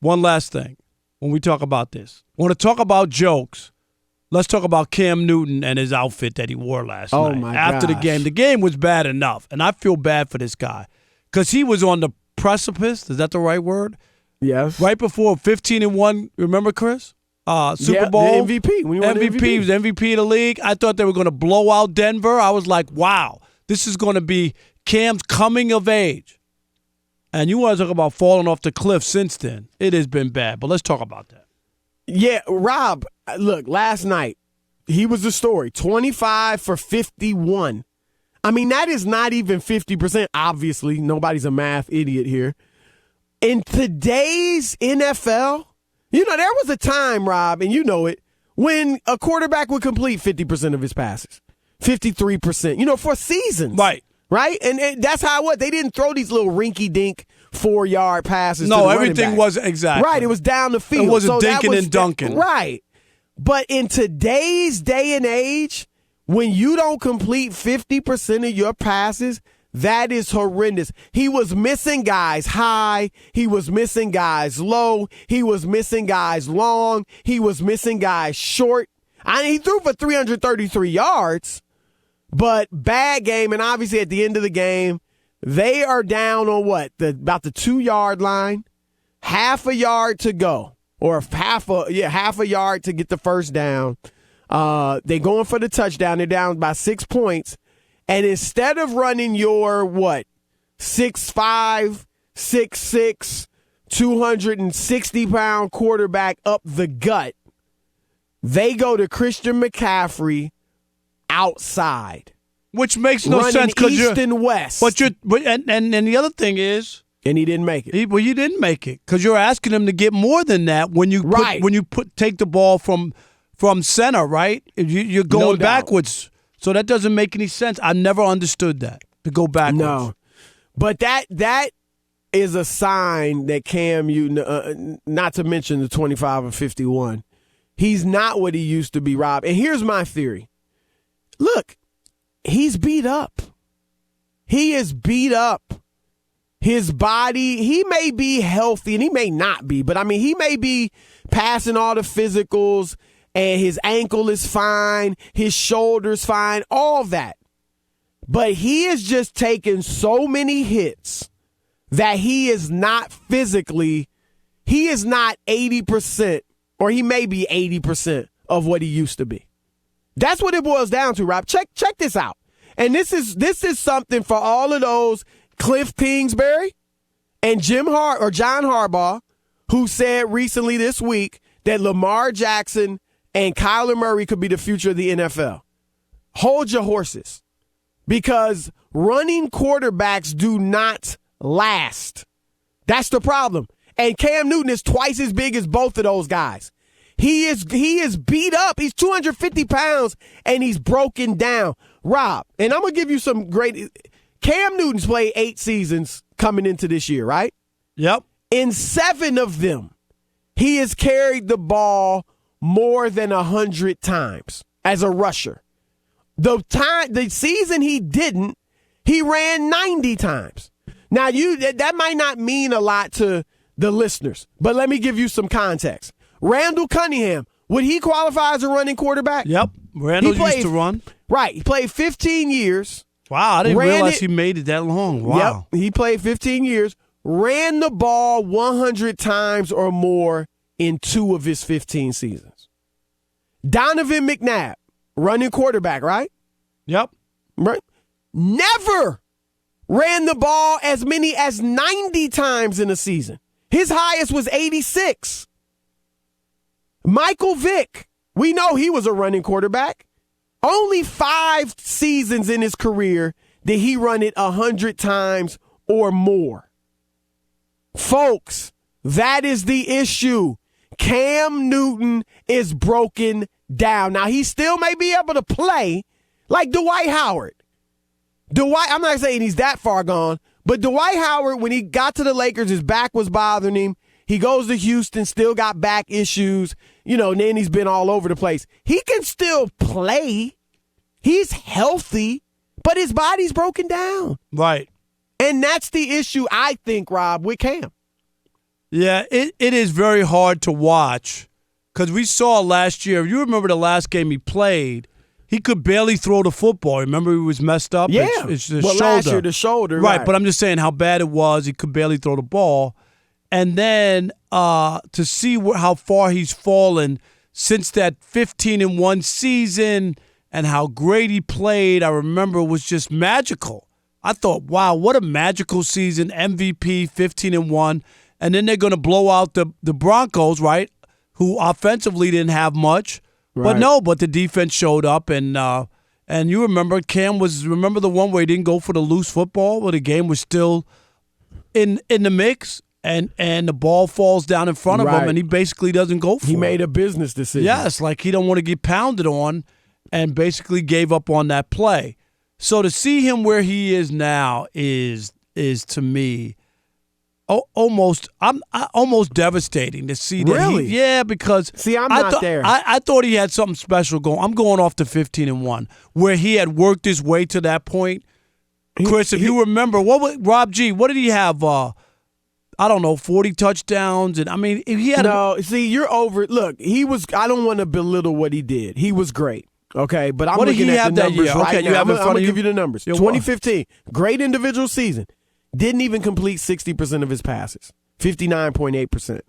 one last thing when we talk about this. Want to talk about jokes? Let's talk about Cam Newton and his outfit that he wore last night. My After gosh. the game. The game was bad enough, and I feel bad for this guy because he was on the precipice. Is that the right word? Yes. Right before 15-1. Remember, Chris? Super Bowl. The MVP. When you won the MVP. He was MVP of the league. I thought they were going to blow out Denver. I was like, wow, this is going to be Cam's coming of age. And you want to talk about falling off the cliff since then. It has been bad, but let's talk about that. Yeah, Rob, look, last night, he was the story. 25 for 51. I mean, that is not even 50%, obviously. Nobody's a math idiot here. In today's NFL, there was a time, Rob, and you know it, when a quarterback would complete 50% of his passes, 53%, for seasons. Right. Right? And that's how it was. They didn't throw these little rinky-dink 4-yard passes. No, to the everything was exactly. Right, it was down the field. It wasn't dinking and dunking. Right. But in today's day and age, when you don't complete 50% of your passes, that is horrendous. He was missing guys high. He was missing guys low. He was missing guys long. He was missing guys short. He threw for 333 yards, but bad game. And obviously at the end of the game, they are down on about the 2-yard line, half a yard to go, or half a yard to get the first down. They're going for the touchdown. They're down by 6 points. And instead of running your 6'5", 6'6", 260-pound quarterback up the gut, they go to Christian McCaffrey outside. Which makes no sense because east and west. And the other thing is, and he didn't make it. You didn't make it because you're asking him to get more than that when you take the ball from center, right? You're going backwards, so that doesn't make any sense. I never understood that, to go backwards. No, but that is a sign that Cam, not to mention the 25 or 51, he's not what he used to be, Rob. And here's my theory. Look. He's beat up. He is beat up. His body, he may be healthy and he may not be, but he may be passing all the physicals and his ankle is fine, his shoulder's fine, all that. But he is just taking so many hits that he is not 80%, or he may be 80% of what he used to be. That's what it boils down to, Rob. Check this out. And this is something for all of those Cliff Kingsbury and John Harbaugh, who said recently this week that Lamar Jackson and Kyler Murray could be the future of the NFL. Hold your horses, because running quarterbacks do not last. That's the problem. And Cam Newton is twice as big as both of those guys. He is beat up. He's 250 pounds, and he's broken down. Rob, and I'm going to give you some great – Cam Newton's played 8 seasons coming into this year, right? Yep. In 7 of them, he has carried the ball more than 100 times as a rusher. The season he didn't, he ran 90 times. Now, that might not mean a lot to the listeners, but let me give you some context. Randall Cunningham, would he qualify as a running quarterback? Yep. Randall used to run. Right. He played 15 years. Wow, I didn't realize he made it that long. Wow. Yep. He played 15 years, ran the ball 100 times or more in 2 of his 15 seasons. Donovan McNabb, running quarterback, right? Yep. Right. Never ran the ball as many as 90 times in a season. His highest was 86. Michael Vick, we know he was a running quarterback. Only 5 seasons in his career did he run it 100 times or more. Folks, that is the issue. Cam Newton is broken down. Now, he still may be able to play like Dwight Howard. I'm not saying he's that far gone, but Dwight Howard, when he got to the Lakers, his back was bothering him. He goes to Houston, still got back issues, and then he's been all over the place. He can still play. He's healthy, but his body's broken down. Right. And that's the issue, I think, Rob, with Cam. Yeah, it is very hard to watch because we saw last year. You remember the last game he played? He could barely throw the football. Remember he was messed up? Yeah. It's the well, shoulder. last year, the shoulder. Right, but I'm just saying how bad it was. He could barely throw the ball. And then to see how far he's fallen since that 15-1 season and how great he played, I remember it was just magical. I thought, wow, what a magical season. MVP, 15-1. And then they're going to blow out the Broncos, right, who offensively didn't have much. Right. But the defense showed up, and you remember remember the one where he didn't go for the loose football, where the game was still in the mix, and the ball falls down in front of him, and he basically doesn't go for it. He made a business decision. Yes, like he don't want to get pounded on, and basically gave up on that play. So to see him where he is now is to me almost devastating to see that. Really? Because I'm not there. I thought he had something special going. I'm going off to 15-1, where he had worked his way to that point. Chris, if you remember, Rob G? What did he have? I don't know, 40 touchdowns, and I mean, he had. No, see, you're over. Look, he was. I don't want to belittle what he did. He was great. Okay, but I'm looking at the numbers right now. I'm going to give you the numbers. 2015, great individual season. Didn't even complete 60% of his passes, 59.8%.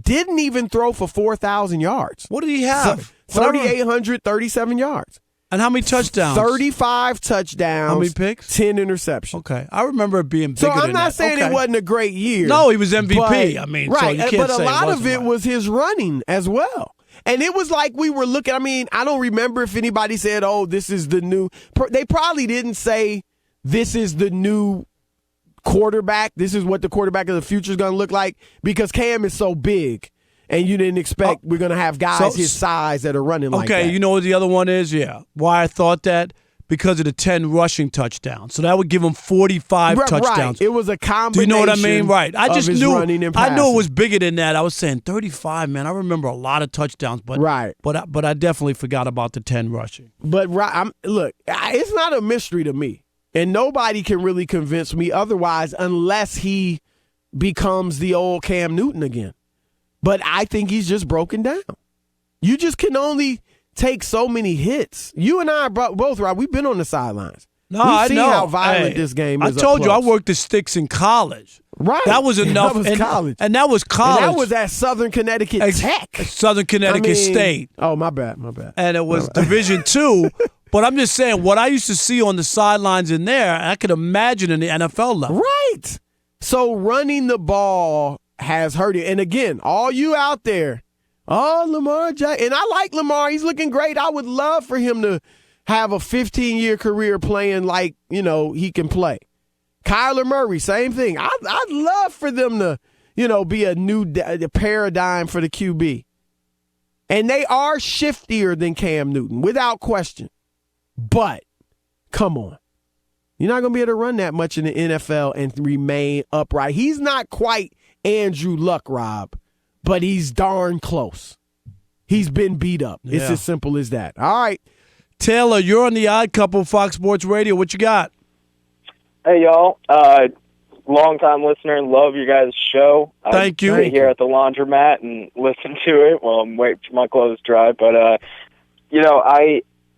Didn't even throw for 4,000 yards. What did he have? 3,837 yards. And how many touchdowns? 35 touchdowns. How many picks? 10 interceptions. Okay. I remember it being bigger So I'm than not that. saying it wasn't a great year. No, he was MVP. But, I mean, right. so you can't but say a lot of it right. was his running as well. And it was like we were looking. I mean, I don't remember if anybody said, oh, this is the new. They probably didn't say this is the new quarterback. This is what the quarterback of the future is going to look like, because Cam is so big. And you didn't expect we're going to have guys his size that are running like that. Okay, you know what the other one is? Yeah. Why I thought that? Because of the 10 rushing touchdowns. So that would give him 45 touchdowns. Right. It was a combination. Do you know what I mean? Right. I just knew. I knew it was bigger than that. I was saying 35, man. I remember a lot of touchdowns, but but I definitely forgot about the 10 rushing. But look, it's not a mystery to me. And nobody can really convince me otherwise unless he becomes the old Cam Newton again. But I think he's just broken down. You just can only take so many hits. You and I both, Rob, we've been on the sidelines. No, I know. We've seen how violent this game is. I told you I worked the sticks in college. Right. That was enough. That was college. And that was college. And that was at Southern Connecticut Tech. Southern Connecticut State. Oh, my bad. And it was Division II. But I'm just saying, what I used to see on the sidelines in there, I could imagine in the NFL level. Right. So running the ball has hurt you. And again, all you out there, Lamar Jackson. And I like Lamar. He's looking great. I would love for him to have a 15-year career playing like, he can play. Kyler Murray, same thing. I'd love for them to, be a new paradigm for the QB. And they are shiftier than Cam Newton, without question. But, come on. You're not going to be able to run that much in the NFL and remain upright. He's not quite Andrew Luck, Rob, but he's darn close. He's been beat up. Yeah. It's as simple as that. All right. Taylor, you're on the Odd Couple, Fox Sports Radio. What you got? Hey, y'all. Long-time listener. Love your guys' show. Thank you. I sit here at the laundromat and listen to it while I'm waiting for my clothes to dry. But,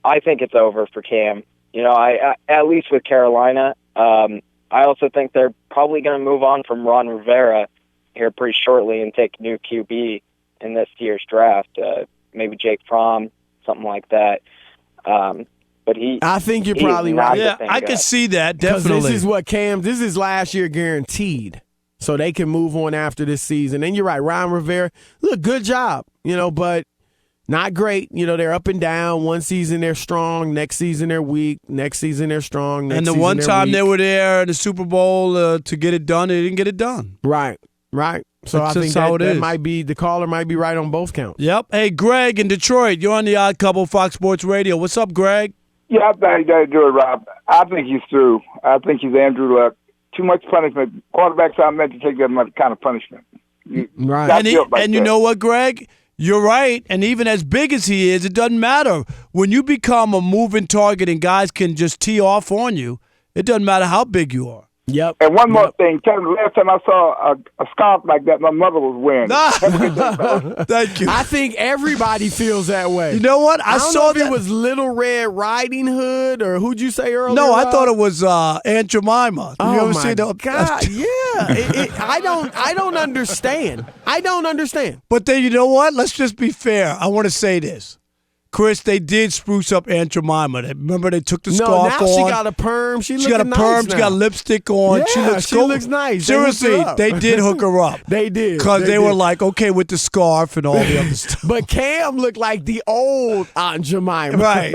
I think it's over for Cam. I at least with Carolina. I also think they're probably going to move on from Ron Rivera here pretty shortly and take a new QB in this year's draft. Maybe Jake Fromm, something like that. But I think you're probably right. Yeah, I could see that, definitely. This is last year guaranteed. So they can move on after this season. And you're right, Ron Rivera, look, good job, but not great. They're up and down. One season they're strong, next season they're weak, next season they're strong, next season they're weak. And the one time they were there in the Super Bowl to get it done, they didn't get it done. Right. So I think that might be, the caller might be right on both counts. Yep. Hey, Greg in Detroit, you're on the Odd Couple, Fox Sports Radio. What's up, Greg? Yeah, I think you got to do it, Rob. I think he's through. I think he's Andrew Luck. Too much punishment. Quarterbacks aren't meant to take that much kind of punishment. Right. And you know what, Greg? You're right. And even as big as he is, it doesn't matter. When you become a moving target and guys can just tee off on you, it doesn't matter how big you are. Yep. And one more thing, tell me, the last time I saw a scarf like that, my mother was wearing it. Thank you. I think everybody feels that way. You know what? I don't saw know if that. it was Little Red Riding Hood or who'd you say earlier? No, I Rob? thought it was Aunt Jemima. Oh you ever my see the, God! Yeah, I don't understand. I don't understand. But then you know what? Let's just be fair. I want to say this. Chris, they did spruce up Aunt Jemima. Remember they took the scarf now on. she got a perm. She got a looking perm. nice She got lipstick on. Yeah, she looks nice. Seriously, They they did hook her up. They did. Because they were did. like, okay, with the scarf and all the other stuff. But Cam looked like the old Aunt Jemima. Right.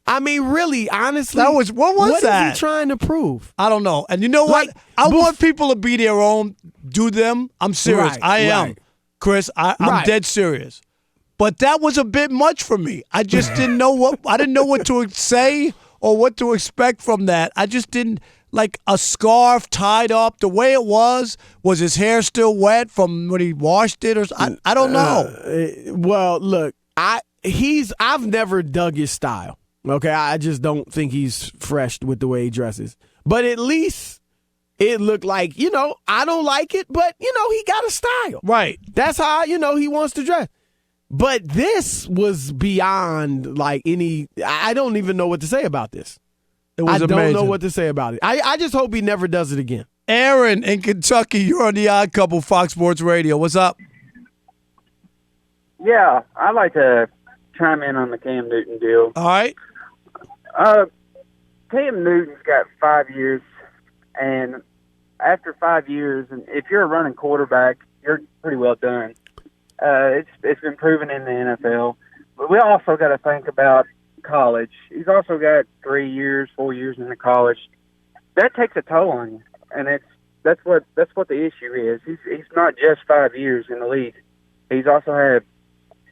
I mean, really, honestly. What was what that? is he trying to prove? I don't know. And you know what? I want people to be their own, do them. I'm serious. Right, I am. right. Chris, I'm Right. dead serious. But that was a bit much for me. I just didn't know what to say or what to expect from that. I just didn't like a scarf tied up the way it was. Was his hair still wet from when he washed it or I don't know. Well, look, I've never dug his style. Okay, I just don't think he's fresh with the way he dresses. But at least it looked like, I don't like it, but he got a style. Right. That's how he wants to dress. But this was beyond like any. I don't even know what to say about this. It was I amazing. don't know what to say about it. I just hope he never does it again. Aaron in Kentucky, you're on the Odd Couple, Fox Sports Radio. What's up? Yeah, I'd like to chime in on the Cam Newton deal. All right. Cam Newton's got 5 years, and after 5 years, and if you're a running quarterback, you're pretty well done. It's been proven in the NFL. But we also got to think about college. He's also got 3 years, 4 years in the college. That takes a toll on you, and that's what the issue is. He's not just 5 years in the league. He's also had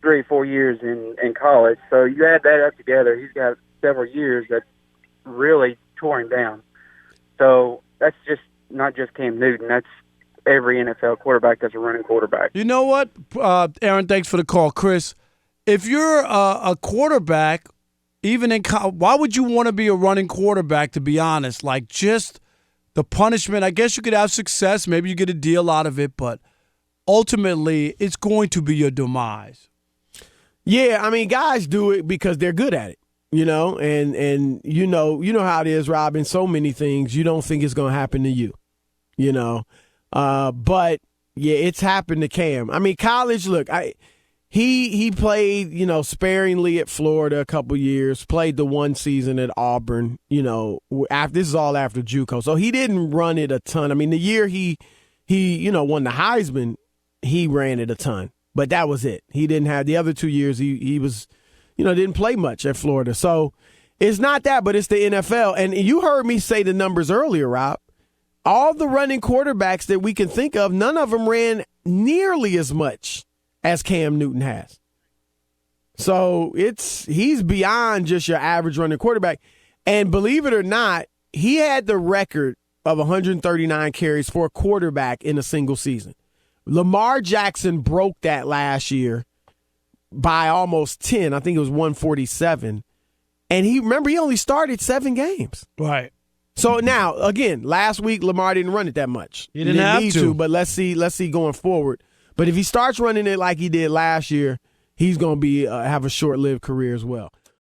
3 or 4 years in college. So you add that up together, he's got several years that really tore him down. So that's just not just Cam Newton. That's every NFL quarterback that's a running quarterback. You know what, Aaron, thanks for the call. Chris, if you're a quarterback, even in college, why would you want to be a running quarterback, to be honest? Like, just the punishment. I guess you could have success. Maybe you get a deal out of it, but ultimately it's going to be your demise. Yeah, I mean, guys do it because they're good at it, and you know how it is, Rob, in so many things, you don't think it's going to happen to you, but yeah, it's happened to Cam. I mean, college, look, he played, sparingly at Florida a couple years, played the one season at Auburn, after this is all after JUCO. So he didn't run it a ton. I mean, the year he won the Heisman, he ran it a ton. But that was it. He didn't have the other 2 years. He was, didn't play much at Florida. So it's not that, but it's the NFL. And you heard me say the numbers earlier, Rob. All the running quarterbacks that we can think of, none of them ran nearly as much as Cam Newton has. So he's beyond just your average running quarterback. And believe it or not, he had the record of 139 carries for a quarterback in a single season. Lamar Jackson broke that last year by almost 10. I think it was 147. And he only started 7 games. Right. So now, again, last week Lamar didn't run it that much. He didn't have need to. But let's see going forward. But if he starts running it like he did last year, he's going to be have a short-lived career as well.